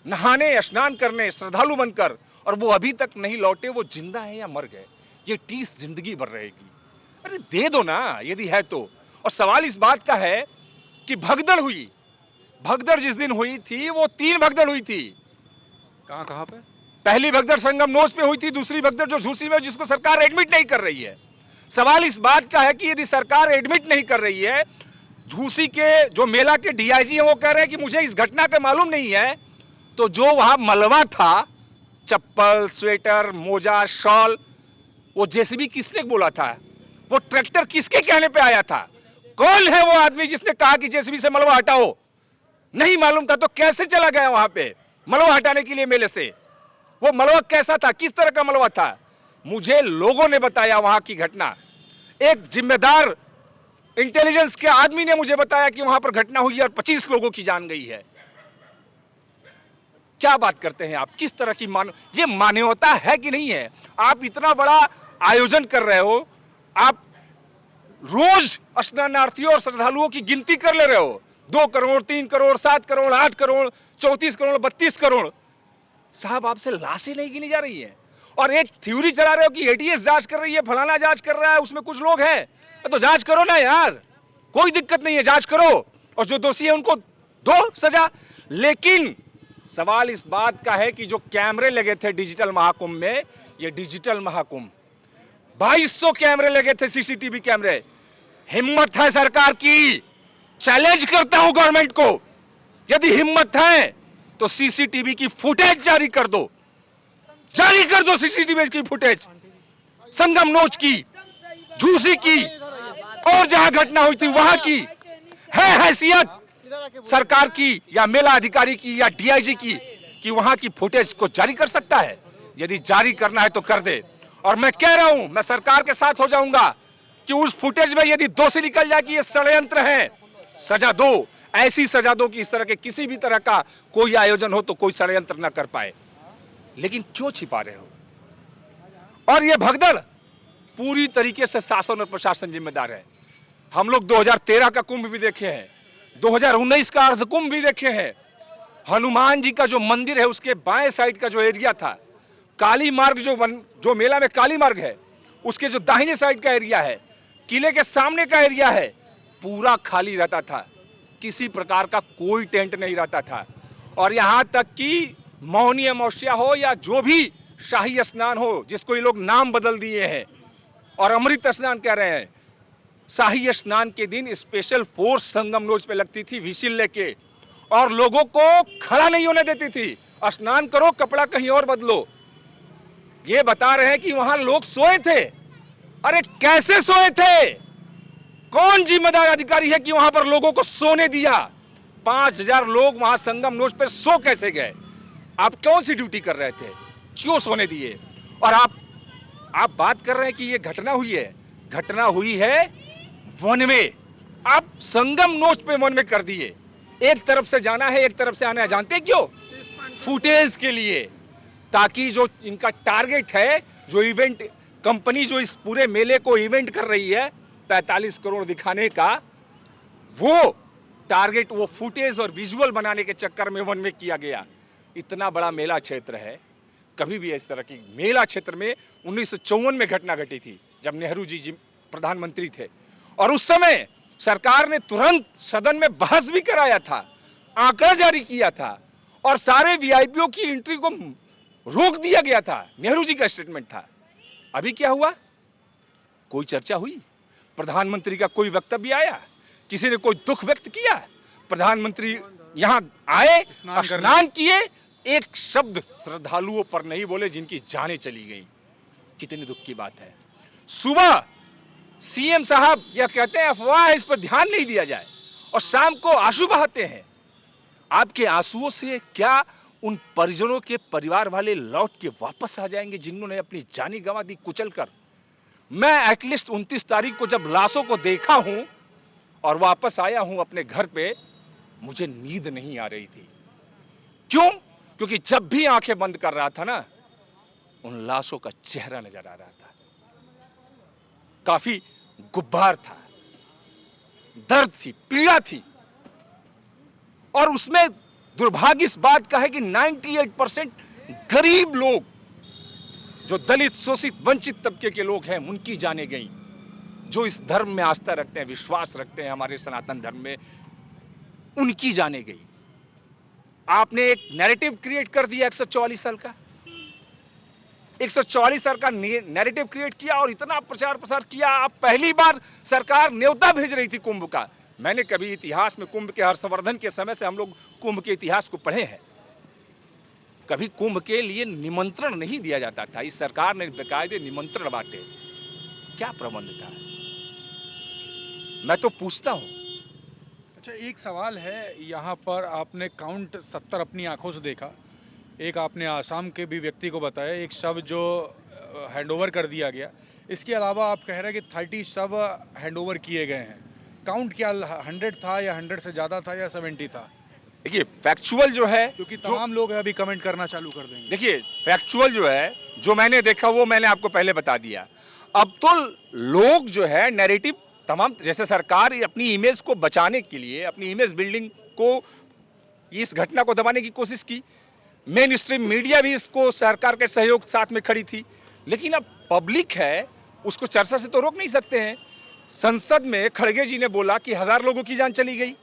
नहाने, स्नान करने, श्रद्धालु बनकर, और वो अभी तक नहीं लौटे। वो जिंदा है या मर गए, ये टीस जिंदगी भर रहेगी। अरे दे दो ना यदि है तो। और सवाल इस बात का है कि भगदड़ हुई, भगदड़ जिस दिन हुई थी वो 3 भगदड़ हुई थी। कहाँ पे? पहली भगदड़ संगम नोच पे हुई थी, दूसरी भगदड़ जो झूसी में, जिसको सरकार एडमिट नहीं कर रही है। सवाल इस बात का है कि यदि सरकार एडमिट नहीं कर रही है, झूसी के जो मेला के डीआईजी हैं वो कह रहे हैं कि मुझे इस घटना का मालूम नहीं है, तो जो वहां मलबा था, चप्पल, स्वेटर, मोजा, शॉल, वो जेसीबी किसने बोला था? वो ट्रैक्टर किसके कहने पे आया था? कौन है वो आदमी जिसने कहा कि जेसीबी से मलबा हटाओ? नहीं मालूम था तो कैसे चला गया वहां पे मलबा हटाने के लिए मेले से? वो मलबा कैसा था, किस तरह का मलबा था? मुझे लोगों ने बताया वहां की घटना। एक जिम्मेदार इंटेलिजेंस के आदमी ने मुझे बताया कि वहां पर घटना हुई और 25 लोगों की जान गई है। क्या बात करते हैं आप? किस तरह की ये मानवता है कि नहीं है? आप इतना बड़ा आयोजन कर रहे हो, आप रोज स्नानार्थियों और श्रद्धालुओं की गिनती कर ले रहे हो, 2 करोड़, 3 करोड़, 7 करोड़, 8 करोड़, 34 करोड़, 32 करोड़। साहब आपसे लाशें नहीं गिनी जा रही है, और एक थ्योरी चला रहे हो कि एटीएस जांच कर रही है, फलाना जांच कर रहा है, उसमें कुछ लोग हैं। तो जांच करो ना यार, कोई दिक्कत नहीं है, जांच करो, और जो दोषी है उनको दो सजा। लेकिन सवाल इस बात का है कि जो कैमरे लगे थे डिजिटल महाकुंभ में, ये डिजिटल महाकुंभ 2200 कैमरे लगे थे, सीसीटीवी कैमरे। हिम्मत है सरकार की, चैलेंज करता हूं गवर्नमेंट को, यदि हिम्मत है तो सीसीटीवी की फुटेज जारी कर दो, जारी कर दो सीसीटीवी की फुटेज, संगम नोच की, झूसी की, और जहां घटना हुई थी वहां की। है हैसियत सरकार की या मेला अधिकारी की या डीआईजी की कि वहां की फुटेज को जारी कर सकता है? यदि जारी करना है तो कर दे। और मैं कह रहा हूं, मैं सरकार के साथ हो जाऊंगा कि उस फुटेज में यदि दोषी निकल जाए कि ये षड्यंत्र है, सजा दो, ऐसी सजा दो कि इस तरह के किसी भी तरह का कोई आयोजन हो तो कोई षड्यंत्र न कर पाए। लेकिन क्यों छिपा रहे हो? और ये भगदड़ पूरी तरीके से शासन और प्रशासन जिम्मेदार है। हम लोग 2013 का कुंभ भी देखे हैं, 2019 का अर्ध कुंभ भी देखे हैं। हनुमान जी का जो मंदिर है उसके बाएं साइड का जो एरिया था, काली मार्ग जो मेला में काली मार्ग है, उसके जो दाहिने साइड का एरिया है, किले के सामने का एरिया है, पूरा खाली रहता था, किसी प्रकार का कोई टेंट नहीं रहता था। और यहाँ तक कि मौनी अमावस्या हो या जो भी शाही स्नान हो, जिसको ये लोग नाम बदल दिए हैं और अमृत स्नान कह रहे हैं, शाही स्नान के दिन स्पेशल फोर्स संगम नोच पे लगती थी व्हिसिल लेके, और लोगों को खड़ा नहीं होने देती थी। स्नान करो, कपड़ा कहीं और बदलो। ये बता रहे हैं कि वहां लोग सोए थे। अरे कैसे सोए थे? कौन जिम्मेदार अधिकारी है कि वहां पर लोगों को सोने दिया? 5000 लोग वहां संगम नोच पे सो कैसे गए? आप कौन सी ड्यूटी कर रहे थे? क्यों सोने दिए? और आप बात कर रहे हैं कि ये घटना हुई है। घटना हुई है वन में, आप संगम नोच पे वन में कर दिए। एक तरफ से जाना है, एक तरफ से आना है। जानते क्यों? फुटेज के लिए, ताकि जो इनका टारगेट है, जो इवेंट कंपनी जो इस पूरे मेले को इवेंट कर रही है 45 करोड़ दिखाने का, वो टारगेट वो फुटेज और विजुअल बनाने के चक्कर में वन में किया गया। इतना बड़ा मेला क्षेत्र है, कभी भी इस तरह की मेला क्षेत्र में 1954 में घटना घटी थी, जब नेहरू जी प्रधानमंत्री थे, और उस समय सरकार ने तुरंत सदन में बहस भी कराया था, आंकड़ा जारी किया था, और सारे वीआईपीओ की एंट्री को रोक दिया गया था। नेहरू जी का स्टेटमेंट था। अभी क्या हुआ? कोई चर्चा हुई? प्रधानमंत्री का कोई वक्तव्य आया? किसी ने कोई दुख व्यक्त किया? प्रधानमंत्री यहां आए, स्नान किए, एक शब्द श्रद्धालुओं पर नहीं बोले, जिनकी जानें चली गई। कितनी दुख की बात है। सुबह सीएम साहब यह कहते हैं अफवाह है, इस पर ध्यान नहीं दिया जाए, और शाम को आंसू बहाते हैं। आपके आंसुओं से क्या उन परिजनों के परिवार वाले लौट के वापस आ जाएंगे जिन्होंने अपनी जानी गंवा दी कुचल कर? मैं एटलीस्ट 29 तारीख को जब लाशों को देखा हूं और वापस आया हूं अपने घर पे, मुझे नींद नहीं आ रही थी। क्यों? क्योंकि जब भी आंखें बंद कर रहा था ना, उन लाशों का चेहरा नजर आ रहा था। काफी गुब्बार था, दर्द थी, पीड़ा थी, और उसमें दुर्भाग्य इस बात का है कि 98% गरीब लोग, जो दलित, शोषित, वंचित तबके के लोग हैं, उनकी जाने गई। जो इस धर्म में आस्था रखते हैं, विश्वास रखते हैं हमारे सनातन धर्म में, उनकी जाने गई। आपने एक नैरेटिव क्रिएट कर दिया 144 साल का, 144 साल का नैरेटिव क्रिएट किया और इतना प्रचार प्रसार किया। आप पहली बार सरकार न्योता भेज रही थी कुंभ का। मैंने कभी इतिहास में कुंभ के हर्षवर्धन के समय से हम लोग कुंभ के इतिहास को पढ़े हैं, कभी कुंभ के लिए निमंत्रण नहीं दिया जाता था। इस सरकार ने बेकायदे निमंत्रण बांटे। क्या प्रबंध था, मैं तो पूछता हूं। अच्छा, एक सवाल है, यहाँ पर आपने काउंट 70 अपनी आंखों से देखा, एक आपने आसाम के भी व्यक्ति को बताया, एक शव जो हैंडओवर कर दिया गया। इसके अलावा आप कह रहे हैं कि 30 शव हैंडओवर किए गए हैं। काउंट क्या 100 था या 100 से ज़्यादा था या 70 था? देखिए फैक्चुअल जो है, क्योंकि तमाम लोग अभी कमेंट करना चालू कर देंगे। देखिए फैक्चुअल जो है, जो मैंने देखा वो मैंने आपको पहले बता दिया। अब तो लोग जो है नैरेटिव तमाम, जैसे सरकार अपनी इमेज को बचाने के लिए, अपनी इमेज बिल्डिंग को, इस घटना को दबाने की कोशिश की। मेन स्ट्रीम मीडिया भी इसको सरकार के सहयोग साथ में खड़ी थी, लेकिन अब पब्लिक है, उसको चर्चा से तो रोक नहीं सकते हैं। संसद में खड़गे जी ने बोला कि 1000 लोगों की जान चली गई।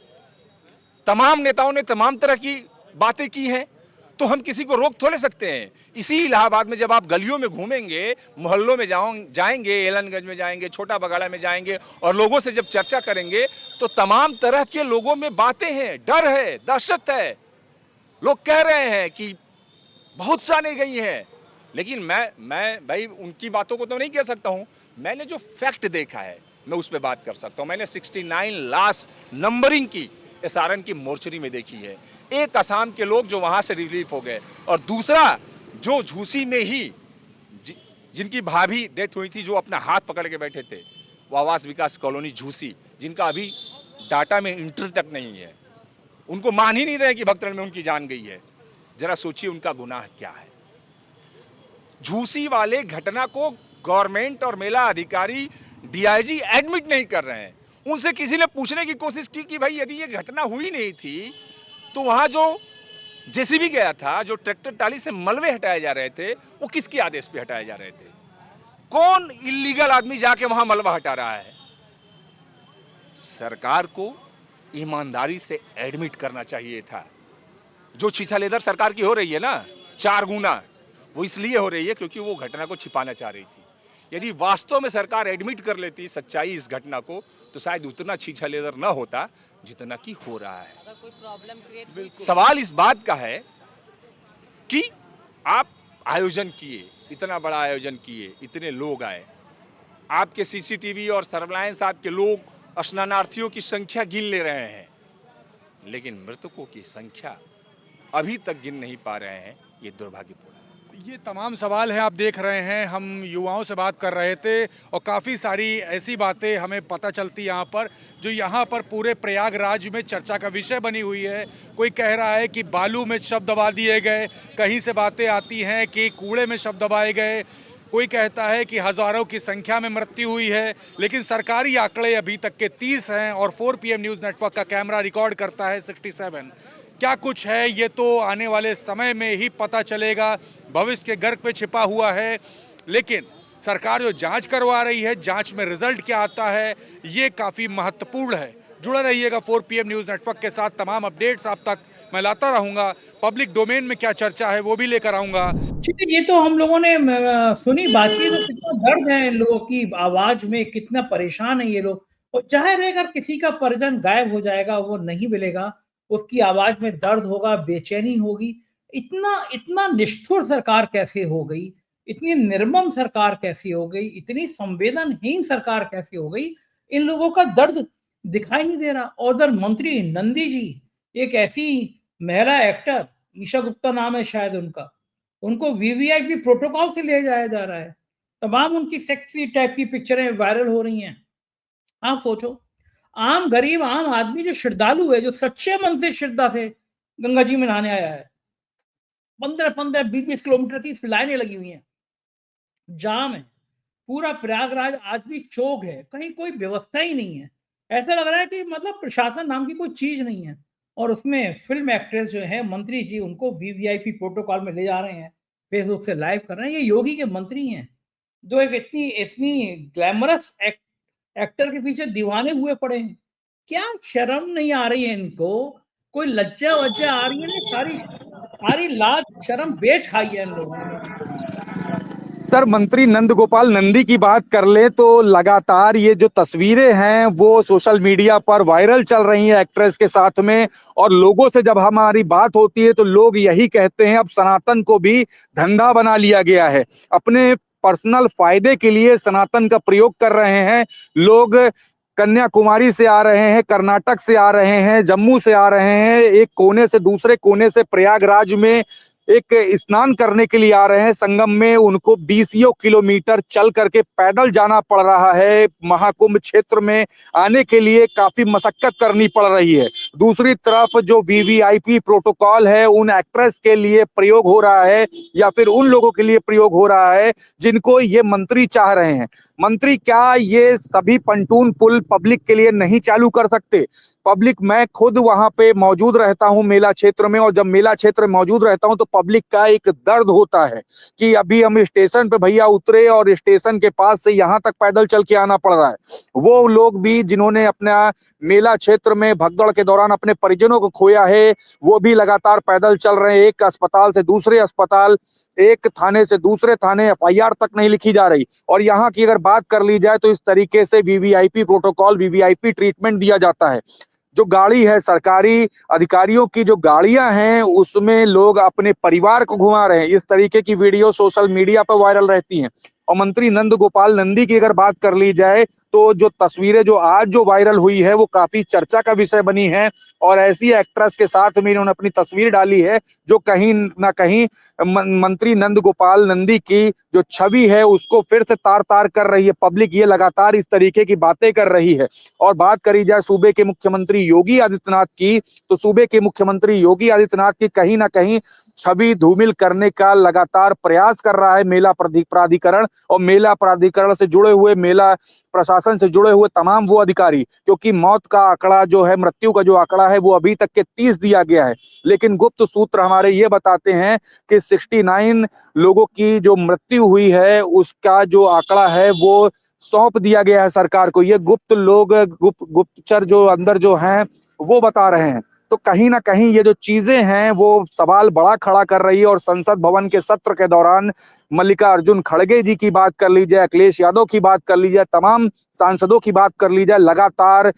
तमाम नेताओं ने तमाम तरह की बातें की हैं, तो हम किसी को रोक थोड़े सकते हैं। इसी इलाहाबाद में जब आप गलियों में घूमेंगे, मोहल्लों में जाएंगे, एलनगंज में जाएंगे, छोटा बगाड़ा में जाएंगे और लोगों से जब चर्चा करेंगे तो तमाम तरह के लोगों में बातें हैं, डर है, दहशत है। लोग कह रहे हैं कि बहुत जाने गई हैं, लेकिन मैं भाई उनकी बातों को तो नहीं कह सकता हूं। मैंने जो फैक्ट देखा है मैं उस पर बात कर सकता हूं। मैंने 69 लाश नंबरिंग की एसआरएन की मोर्चरी में देखी है। एक असम के लोग जो वहां से रिलीफ हो गए, और दूसरा जो झूसी में ही जिनकी भाभी डेथ हुई थी, जो अपना हाथ पकड़ के बैठे थे, वो आवास विकास कॉलोनी झूसी, जिनका अभी डाटा में एंट्री तक नहीं है, उनको मान ही नहीं रहे कि भक्तरण में उनकी जान गई है। जरा सोचिए उनका गुनाह क्या है। झूसी वाले घटना को गवर्नमेंट और मेला अधिकारी डीआईजी एडमिट नहीं कर रहे हैं। उनसे किसी ने पूछने की कोशिश की कि भाई यदि ये घटना हुई नहीं थी तो वहां जो जेसीबी गया था, जो ट्रैक्टर टाली से मलबे हटाए जा रहे थे, वो किसके आदेश पे हटाए जा रहे थे? कौन इल्लीगल आदमी जाके वहां मलबा हटा रहा है? सरकार को ईमानदारी से एडमिट करना चाहिए था। जो छीछालेदर सरकार की हो रही है ना 4 गुना, वो इसलिए हो रही है क्योंकि वो घटना को छिपाना चाह रही थी। यदि वास्तव में सरकार एडमिट कर लेती सच्चाई इस घटना को, तो शायद उतना छीछालेदर न होता जितना कि हो रहा है। अगर कोई प्रॉब्लम क्रिएट, सवाल इस बात का है कि आप आयोजन किए, इतना बड़ा आयोजन किए, इतने लोग आए, आपके सीसीटीवी और सर्विलांस आपके लोग स्नानार्थियों की संख्या गिन ले रहे हैं, लेकिन मृतकों की संख्या अभी तक गिन नहीं पा रहे हैं। ये दुर्भाग्यपूर्ण है। ये तमाम सवाल हैं, आप देख रहे हैं। हम युवाओं से बात कर रहे थे और काफ़ी सारी ऐसी बातें हमें पता चलती यहाँ पर, जो यहाँ पर पूरे प्रयागराज में चर्चा का विषय बनी हुई है। कोई कह रहा है कि बालू में शव दबा दिए गए, कहीं से बातें आती हैं कि कूड़े में शव दबाए गए, कोई कहता है कि हज़ारों की संख्या में मृत्यु हुई है, लेकिन सरकारी आंकड़े अभी तक के 30 हैं और 4 PM न्यूज़ नेटवर्क का कैमरा रिकॉर्ड करता है 67। क्या कुछ है ये तो आने वाले समय में ही पता चलेगा, भविष्य के गर्भ पे छिपा हुआ है। लेकिन सरकार जो जांच करवा रही है, जांच में रिजल्ट क्या आता है, ये काफ़ी महत्वपूर्ण है। जुड़ा रहिएगा 4 PM न्यूज़ नेटवर्क के साथ। तमाम अपडेट्स आप तक मैं लाता रहूँगा। पब्लिक डोमेन में क्या चर्चा है वो भी लेकर आऊँगा। ठीक है, ये तो हम लोगों ने सुनी बातचीत, तो कितना दर्द है इन लोगों की आवाज में, कितना परेशान है ये लोग। और जाहिर है अगर किसी का परिजन गायब हो जाएगा, वो नहीं मिलेगा, उसकी आवाज में दर्द होगा, बेचैनी होगी। इतना इतना निष्ठुर सरकार कैसे हो गई, इतनी निर्मम सरकार कैसी हो गई, इतनी संवेदनहीन सरकार कैसे हो गई, इन लोगों का दर्द दिखाई नहीं दे रहा। और उधर मंत्री नंदी जी, एक ऐसी महिला एक्टर, ईशा गुप्ता नाम है शायद उनका, उनको वीवीआईपी प्रोटोकॉल से ले जाया जा रहा है। तमाम उनकी सेक्सी टाइप की पिक्चरें वायरल हो रही हैं। आप सोचो, आम गरीब आम आदमी जो श्रद्धालु है, जो सच्चे मन से श्रद्धा से गंगा जी में नहाने आया है, 15-15, 20-20 किलोमीटर की लाइनें लगी हुई हैं, जाम है, पूरा प्रयागराज आज भी चौक है, कहीं कोई व्यवस्था ही नहीं है। ऐसा लग रहा है कि मतलब प्रशासन नाम की कोई चीज नहीं है। और उसमें फिल्म एक्ट्रेस जो है मंत्री जी उनको वीवीआईपी प्रोटोकॉल में ले जा रहे हैं, फेसबुक से लाइव कर रहे हैं। ये योगी के मंत्री हैं, जो एक इतनी इतनी ग्लैमरस एक्टर के पीछे दीवाने हुए पड़े हैं। क्या शर्म नहीं आ रही है इनको? कोई लज्जा वज्जा आ रही है? नहीं, सारी सारी लाज शर्म बेच खाई है इन लोगों ने। सर, मंत्री नंद गोपाल नंदी की बात कर ले तो लगातार ये जो तस्वीरें हैं वो सोशल मीडिया पर वायरल चल रही हैं एक्ट्रेस के साथ में, और लोगों से जब हमारी बात होती है तो लोग यही कहते हैं अब सनातन को भी धंधा बना लिया गया है। अपने पर्सनल फायदे के लिए सनातन का प्रयोग कर रहे हैं लोग। कन्याकुमारी से आ रहे हैं, कर्नाटक से आ रहे हैं, जम्मू से आ रहे हैं, एक कोने से दूसरे कोने से प्रयागराज में एक स्नान करने के लिए आ रहे हैं। संगम में उनको 20 किलोमीटर चल करके पैदल जाना पड़ रहा है। महाकुंभ क्षेत्र में आने के लिए काफी मशक्कत करनी पड़ रही है। दूसरी तरफ जो वीवीआईपी प्रोटोकॉल है उन एक्ट्रेस के लिए प्रयोग हो रहा है या फिर उन लोगों के लिए प्रयोग हो रहा है जिनको ये मंत्री चाह रहे हैं। मंत्री क्या ये सभी पंटून पुल पब्लिक के लिए नहीं चालू कर सकते? पब्लिक, मैं खुद वहां पे मौजूद रहता हूं मेला क्षेत्र में, और जब मेला क्षेत्र में मौजूद रहता हूं तो पब्लिक का एक दर्द होता है कि अभी हम स्टेशन पे भैया उतरे और स्टेशन के पास से यहां तक पैदल चल के आना पड़ रहा है। वो लोग भी जिन्होंने अपना मेला क्षेत्र में भगदड़ के दौरान अपने परिजनों को खोया है, वो भी लगातार पैदल चल रहे हैं। एक अस्पताल से दूसरे अस्पताल, एक थाने से दूसरे थाने एफआईआर तक नहीं लिखी जा रही। और यहाँ की अगर बात कर ली जाए तो इस तरीके से वीवीआईपी प्रोटोकॉल, वीवीआईपी ट्रीटमेंट दिया जाता है। जो गाड़ी है, सरकारी अधिकारियों की जो गाड़ियां हैं उसमें लोग अपने परिवार को घुमा रहे हैं। इस तरीके की वीडियो सोशल मीडिया पर वायरल रहती हैं। और मंत्री नंद गोपाल नंदी की अगर बात कर ली जाए तो जो तस्वीरें जो आज जो वायरल हुई है वो काफी चर्चा का विषय बनी है, और ऐसी एक्ट्रेस के साथ में इन्होंने अपनी तस्वीर डाली है जो कहीं ना कहीं मंत्री नंद गोपाल नंदी की जो छवि है उसको फिर से तार तार कर रही है। पब्लिक ये लगातार इस तरीके की बातें कर रही है। और बात करी जाए सूबे के मुख्यमंत्री योगी आदित्यनाथ की, तो सूबे के मुख्यमंत्री योगी आदित्यनाथ की कहीं ना कहीं छवि धूमिल करने का लगातार प्रयास कर रहा है मेला प्राधिकरण और मेला प्राधिकरण से जुड़े हुए, मेला प्रशासन से जुड़े हुए तमाम वो अधिकारी, क्योंकि मौत का आंकड़ा जो है, मृत्यु का जो आंकड़ा है वो अभी तक के 30 दिया गया है, लेकिन गुप्त सूत्र हमारे ये बताते हैं कि 69 लोगों की जो मृत्यु हुई है उसका जो आंकड़ा है वो सौंप दिया गया है सरकार को। ये गुप्त लोग, गुप्तचर जो अंदर जो हैं वो बता रहे हैं। तो कहीं ना कहीं ये जो चीजें हैं वो सवाल बड़ा खड़ा कर रही है। और संसद भवन के सत्र के दौरान मल्लिकार्जुन खड़गे जी की बात कर ली जाए, अखिलेश यादव की बात कर ली जाए, तमाम सांसदों की बात कर ली जाए, लगातार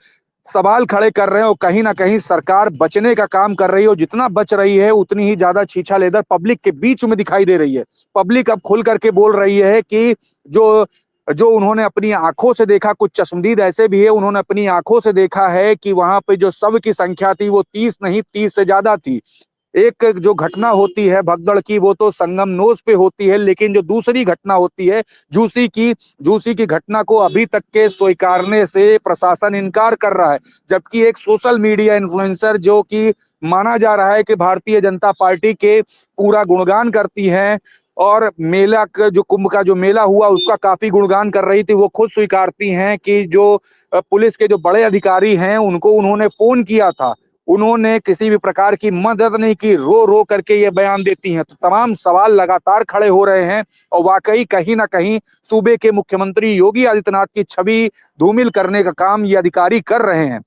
सवाल खड़े कर रहे हैं और कहीं ना कहीं सरकार बचने का काम कर रही है। और जितना बच रही है उतनी ही ज्यादा छीछा लेदर पब्लिक के बीच में दिखाई दे रही है। पब्लिक अब खुल करके बोल रही है कि जो उन्होंने अपनी आंखों से देखा, कुछ चश्मदीद ऐसे भी है, उन्होंने अपनी आंखों से देखा है कि वहां पे जो शव की संख्या थी वो 30 नहीं 30 से ज्यादा थी। एक जो घटना होती है भगदड़ की वो तो संगम नोज पे होती है, लेकिन जो दूसरी घटना होती है झूसी की घटना को अभी तक के स्वीकारने से प्रशासन इनकार कर रहा है। जबकि एक सोशल मीडिया इन्फ्लुएंसर जो कि माना जा रहा है कि भारतीय जनता पार्टी के पूरा गुणगान करती हैं और मेला का जो कुंभ का जो मेला हुआ उसका काफी गुणगान कर रही थी, वो खुद स्वीकारती हैं कि जो पुलिस के जो बड़े अधिकारी हैं उनको उन्होंने फोन किया था, उन्होंने किसी भी प्रकार की मदद नहीं की, रो रो करके ये बयान देती हैं। तो तमाम सवाल लगातार खड़े हो रहे हैं और वाकई कहीं ना कहीं सूबे के मुख्यमंत्री योगी आदित्यनाथ की छवि धूमिल करने का काम ये अधिकारी कर रहे हैं।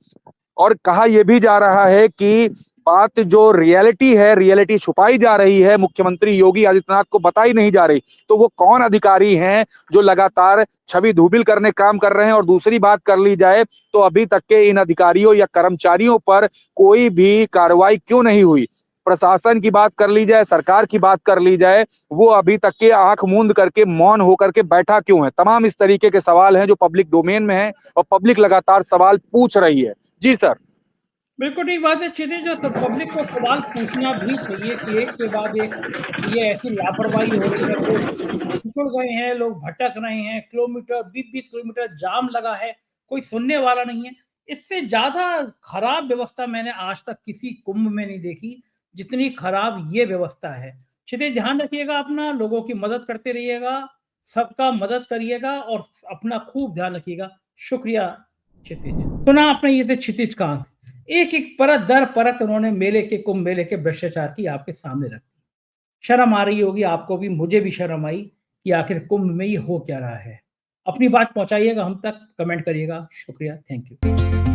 और कहा यह भी जा रहा है कि बात जो रियलिटी है, रियलिटी छुपाई जा रही है, मुख्यमंत्री योगी आदित्यनाथ को बताई नहीं जा रही। तो वो कौन अधिकारी हैं जो लगातार छवि धूमिल करने काम कर रहे हैं। और दूसरी बात कर ली जाए तो अभी तक के इन अधिकारियों या कर्मचारियों पर कोई भी कार्रवाई क्यों नहीं हुई। प्रशासन की बात कर ली जाए, सरकार की बात कर ली जाए, वो अभी तक के आंख मूंद करके मौन होकर के बैठा क्यों है। तमाम इस तरीके के सवाल हैं जो पब्लिक डोमेन में है और पब्लिक लगातार सवाल पूछ रही है। जी सर। बिल्कुल ठीक बात है क्षितिज, जो तो पब्लिक को सवाल पूछना भी चाहिए कि एक के बाद एक ये ऐसी लापरवाही हो रही है, लोग पिछड़ गए हैं, लोग भटक रहे हैं, किलोमीटर 20-20 किलोमीटर जाम लगा है, कोई सुनने वाला नहीं है। इससे ज्यादा खराब व्यवस्था मैंने आज तक किसी कुंभ में नहीं देखी जितनी खराब ये व्यवस्था है। क्षितिज ध्यान रखिएगा अपना, लोगों की मदद करते रहिएगा, सबका मदद करिएगा और अपना खूब ध्यान रखिएगा। शुक्रिया क्षितिज। सुना आपने, ये थे क्षितिज कांत। एक एक परत दर परत उन्होंने मेले के, कुंभ मेले के भ्रष्टाचार की आपके सामने रखी। शर्म आ रही होगी आपको भी, मुझे भी शर्म आई कि आखिर कुंभ में ये हो क्या रहा है। अपनी बात पहुंचाइएगा हम तक, कमेंट करिएगा। शुक्रिया, थैंक यू।